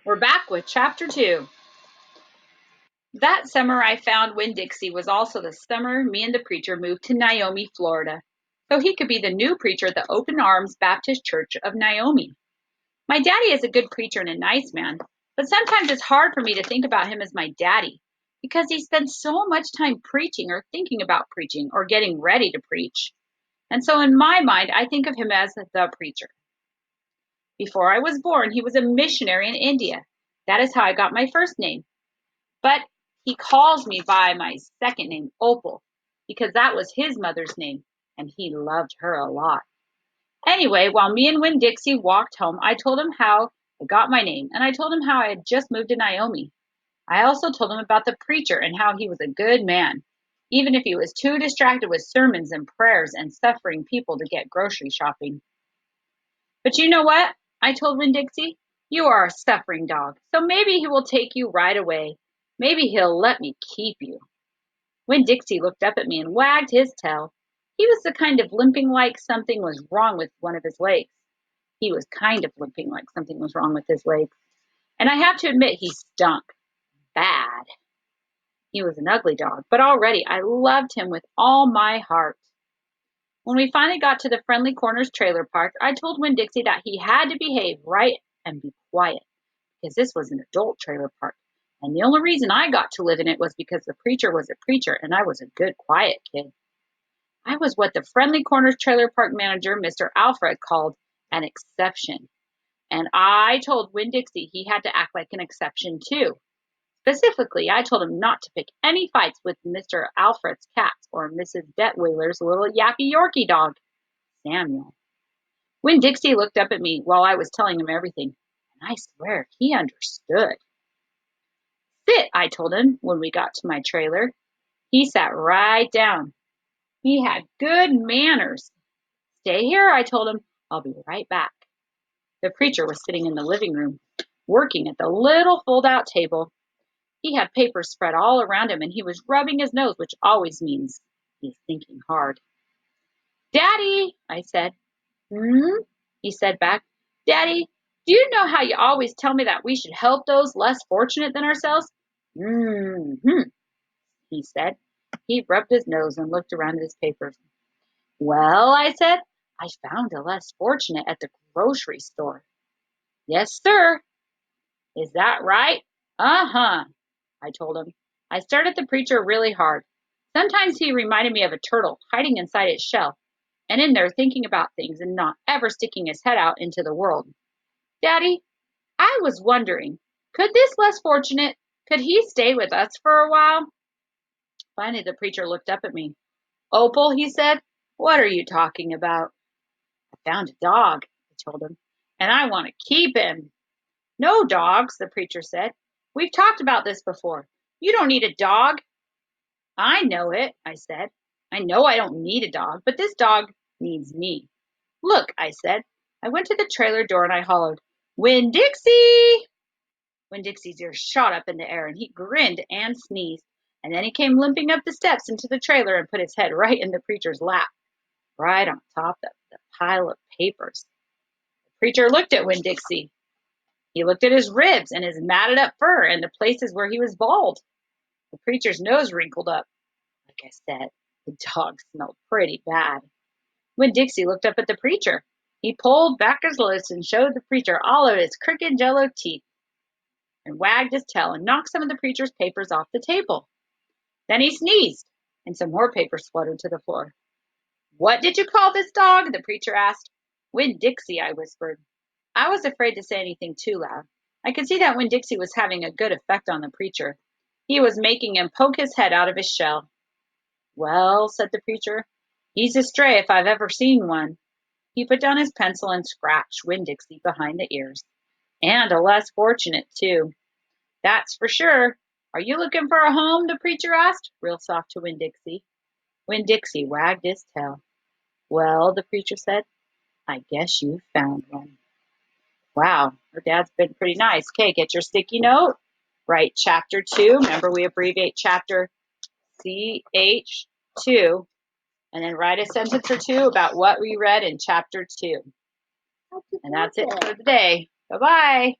We're back with chapter 2. That summer I found Winn-Dixie was also the summer me and the preacher moved to Naomi, Florida, so he could be the new preacher at the Open Arms Baptist Church of Naomi. My daddy is a good preacher and a nice man, but sometimes it's hard for me to think about him as my daddy because he spends so much time preaching or thinking about preaching or getting ready to preach. And so in my mind, I think of him as the preacher. Before I was born, he was a missionary in India. That is how I got my first name. But he calls me by my second name, Opal, because that was his mother's name, and he loved her a lot. Anyway, while me and Winn-Dixie walked home, I told him how I got my name, and I told him how I had just moved to Naomi. I also told him about the preacher and how he was a good man, even if he was too distracted with sermons and prayers and suffering people to get grocery shopping. But you know what? I told Winn-Dixie, you are a suffering dog, so maybe he will take you right away. Maybe he'll let me keep you. Winn-Dixie looked up at me and wagged his tail. He was the kind of limping like something was wrong with one of his legs. He was kind of limping like something was wrong with his legs. And I have to admit, he stunk. Bad. He was an ugly dog, but already I loved him with all my heart. When we finally got to the Friendly Corners trailer park, I told Winn-Dixie that he had to behave right and be quiet, because this was an adult trailer park, and the only reason I got to live in it was because the preacher was a preacher and I was a good, quiet kid. I was what the Friendly Corners trailer park manager, Mr. Alfred, called an exception, and I told Winn-Dixie he had to act like an exception too. Specifically, I told him not to pick any fights with Mr. Alfred's cats or Mrs. Detweiler's little yappy Yorkie dog, Samuel. Winn-Dixie looked up at me while I was telling him everything, and I swear he understood. Sit, I told him when we got to my trailer. He sat right down. He had good manners. Stay here, I told him. I'll be right back. The preacher was sitting in the living room, working at the little fold-out table. He had papers spread all around him, and he was rubbing his nose, which always means he's thinking hard. Daddy, I said. He said back. Daddy, do you know how you always tell me that we should help those less fortunate than ourselves? He said. He rubbed his nose and looked around at his papers. Well, I said, I found a less fortunate at the grocery store. Yes, sir. Is that right? Uh-huh, I told him. I stared at the preacher really hard. Sometimes he reminded me of a turtle hiding inside its shell, and in there thinking about things and not ever sticking his head out into the world. Daddy, I was wondering, could he stay with us for a while? Finally, the preacher looked up at me. Opal, he said, what are you talking about? I found a dog, I told him, and I want to keep him. No dogs, the preacher said. We've talked about this before. You don't need a dog. I know it, I said. I know I don't need a dog, but this dog needs me. Look, I said. I went to the trailer door and I hollered, Winn-Dixie! Winn-Dixie's ears shot up in the air and he grinned and sneezed. And then he came limping up the steps into the trailer and put his head right in the preacher's lap, right on top of the pile of papers. The preacher looked at Winn-Dixie. He looked at his ribs and his matted up fur and the places where he was bald. The preacher's nose wrinkled up. Like I said, the dog smelled pretty bad. Winn-Dixie looked up at the preacher. He pulled back his lips and showed the preacher all of his crooked yellow teeth and wagged his tail and knocked some of the preacher's papers off the table. Then he sneezed, and some more papers fluttered to the floor. What did you call this dog? The preacher asked. Winn-Dixie, I whispered. I was afraid to say anything too loud. I could see that Winn-Dixie was having a good effect on the preacher. He was making him poke his head out of his shell. Well, said the preacher, he's a stray if I've ever seen one. He put down his pencil and scratched Winn-Dixie behind the ears. And a less fortunate, too. That's for sure. Are you looking for a home? The preacher asked, real soft to Winn-Dixie. Winn-Dixie wagged his tail. Well, the preacher said, I guess you found one. Wow, her dad's been pretty nice. Okay, get your sticky note. Write chapter 2. Remember, we abbreviate chapter CH2. And then write a sentence or two about what we read in chapter 2. And that's it for the day. Bye-bye.